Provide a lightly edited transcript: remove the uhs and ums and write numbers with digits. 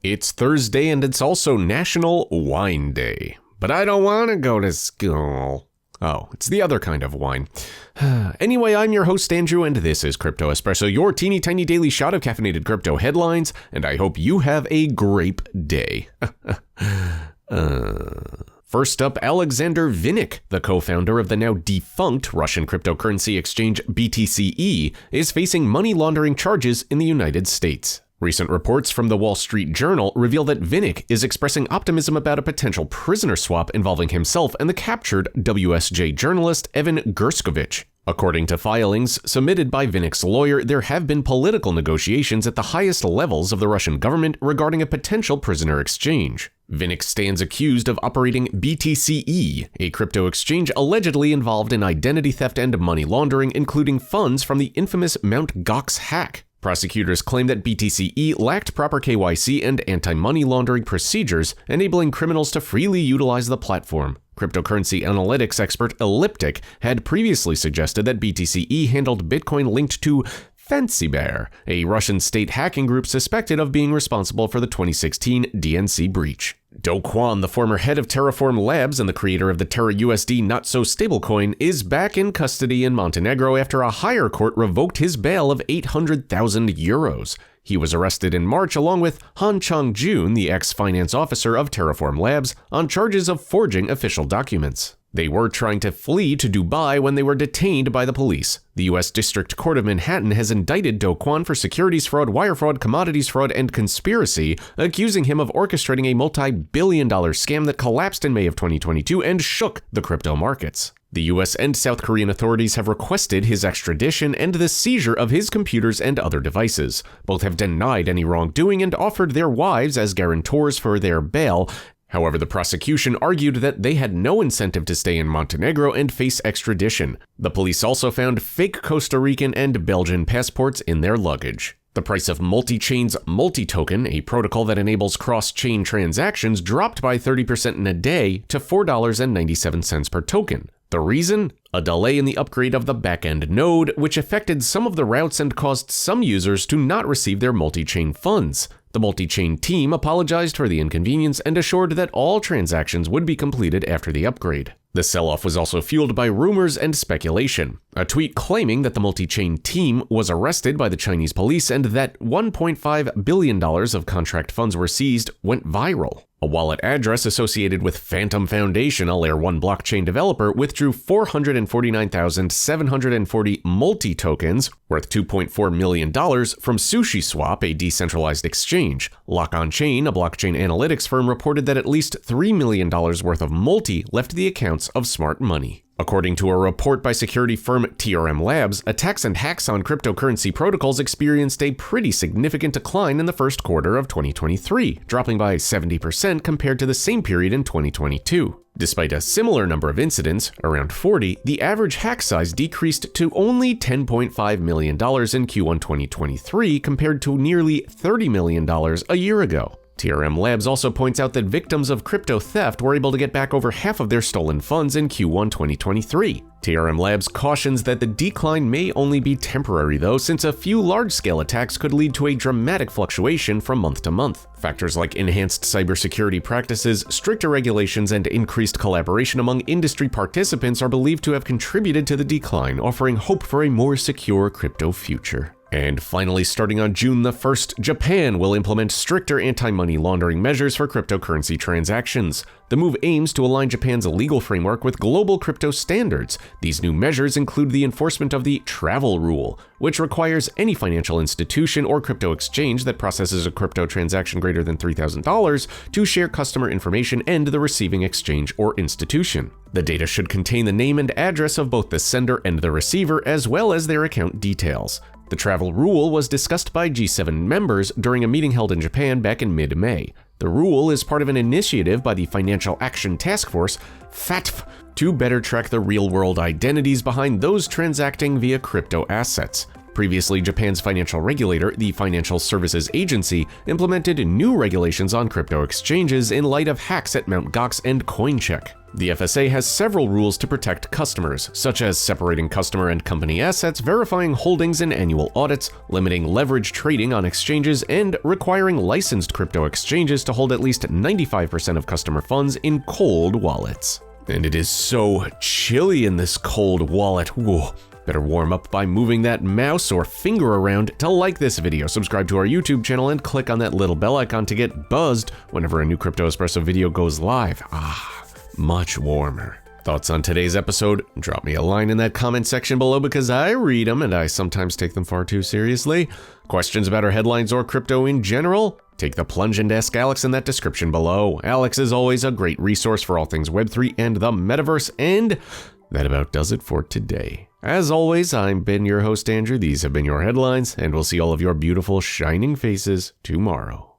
It's Thursday and it's also National Wine Day. But I don't want to go to school. Oh, it's the other kind of wine. Anyway, I'm your host, Andrew, and this is Crypto Espresso, your teeny tiny daily shot of caffeinated crypto headlines, and I hope you have a grape day. First up, Alexander Vinnik, the co-founder of the now defunct Russian cryptocurrency exchange BTCE, is facing money laundering charges in the United States. Recent reports from the Wall Street Journal reveal that Vinnik is expressing optimism about a potential prisoner swap involving himself and the captured WSJ journalist Evan Gershkovich. According to filings submitted by Vinnik's lawyer, there have been political negotiations at the highest levels of the Russian government regarding a potential prisoner exchange. Vinnik stands accused of operating BTCE, a crypto exchange allegedly involved in identity theft and money laundering, including funds from the infamous Mt. Gox hack. Prosecutors claim that BTCE lacked proper KYC and anti-money laundering procedures, enabling criminals to freely utilize the platform. Cryptocurrency analytics expert Elliptic had previously suggested that BTCE handled Bitcoin linked to Fancy Bear, a Russian state hacking group suspected of being responsible for the 2016 DNC breach. Do Kwon, the former head of Terraform Labs and the creator of the Terra USD not-so-stablecoin, is back in custody in Montenegro after a higher court revoked his bail of 800,000 euros. He was arrested in March along with Han Chang-jun, the ex-finance officer of Terraform Labs, on charges of forging official documents. They were trying to flee to Dubai when they were detained by the police. The U.S. District Court of Manhattan has indicted Do Kwon for securities fraud, wire fraud, commodities fraud, and conspiracy, accusing him of orchestrating a multi-billion-dollar scam that collapsed in May of 2022 and shook the crypto markets. The U.S. and South Korean authorities have requested his extradition and the seizure of his computers and other devices. Both have denied any wrongdoing and offered their wives as guarantors for their bail. However, the prosecution argued that they had no incentive to stay in Montenegro and face extradition. The police also found fake Costa Rican and Belgian passports in their luggage. The price of Multichain's Multi-Token, a protocol that enables cross-chain transactions, dropped by 30% in a day to $4.97 per token. The reason? A delay in the upgrade of the backend node, which affected some of the routes and caused some users to not receive their multi-chain funds. The multi-chain team apologized for the inconvenience and assured that all transactions would be completed after the upgrade. The sell-off was also fueled by rumors and speculation. A tweet claiming that the multi-chain team was arrested by the Chinese police and that $1.5 billion of contract funds were seized went viral. A wallet address associated with Phantom Foundation, a Layer 1 blockchain developer, withdrew 449,740 multi-tokens worth $2.4 million from SushiSwap, a decentralized exchange. Lock On Chain, a blockchain analytics firm, reported that at least $3 million worth of multi left the accounts of Smart Money. According to a report by security firm TRM Labs, attacks and hacks on cryptocurrency protocols experienced a pretty significant decline in the first quarter of 2023, dropping by 70% compared to the same period in 2022. Despite a similar number of incidents, around 40, the average hack size decreased to only $10.5 million in Q1 2023 compared to nearly $30 million a year ago. TRM Labs also points out that victims of crypto theft were able to get back over half of their stolen funds in Q1 2023. TRM Labs cautions that the decline may only be temporary though, since a few large-scale attacks could lead to a dramatic fluctuation from month to month. Factors like enhanced cybersecurity practices, stricter regulations, and increased collaboration among industry participants are believed to have contributed to the decline, offering hope for a more secure crypto future. And finally, starting on June the 1st, Japan will implement stricter anti-money laundering measures for cryptocurrency transactions. The move aims to align Japan's legal framework with global crypto standards. These new measures include the enforcement of the travel rule, which requires any financial institution or crypto exchange that processes a crypto transaction greater than $3,000 to share customer information and the receiving exchange or institution. The data should contain the name and address of both the sender and the receiver, as well as their account details. The travel rule was discussed by G7 members during a meeting held in Japan back in mid-May. The rule is part of an initiative by the Financial Action Task Force, FATF, to better track the real-world identities behind those transacting via crypto assets. Previously, Japan's financial regulator, the Financial Services Agency, implemented new regulations on crypto exchanges in light of hacks at Mt. Gox and Coincheck. The FSA has several rules to protect customers, such as separating customer and company assets, verifying holdings in annual audits, limiting leverage trading on exchanges, and requiring licensed crypto exchanges to hold at least 95% of customer funds in cold wallets. And it is so chilly in this cold wallet. Whoa. Better warm up by moving that mouse or finger around. To like this video, subscribe to our YouTube channel, and click on that little bell icon to get buzzed whenever a new Crypto Espresso video goes live. Much warmer. Thoughts on today's episode? Drop me a line in that comment section below because I read them and I sometimes take them far too seriously. Questions about our headlines or crypto in general? Take the plunge and ask Alex in that description below. Alex is always a great resource for all things Web3 and the metaverse, and that about does it for today. As always, I've been your host, Andrew. These have been your headlines, and we'll see all of your beautiful, shining faces tomorrow.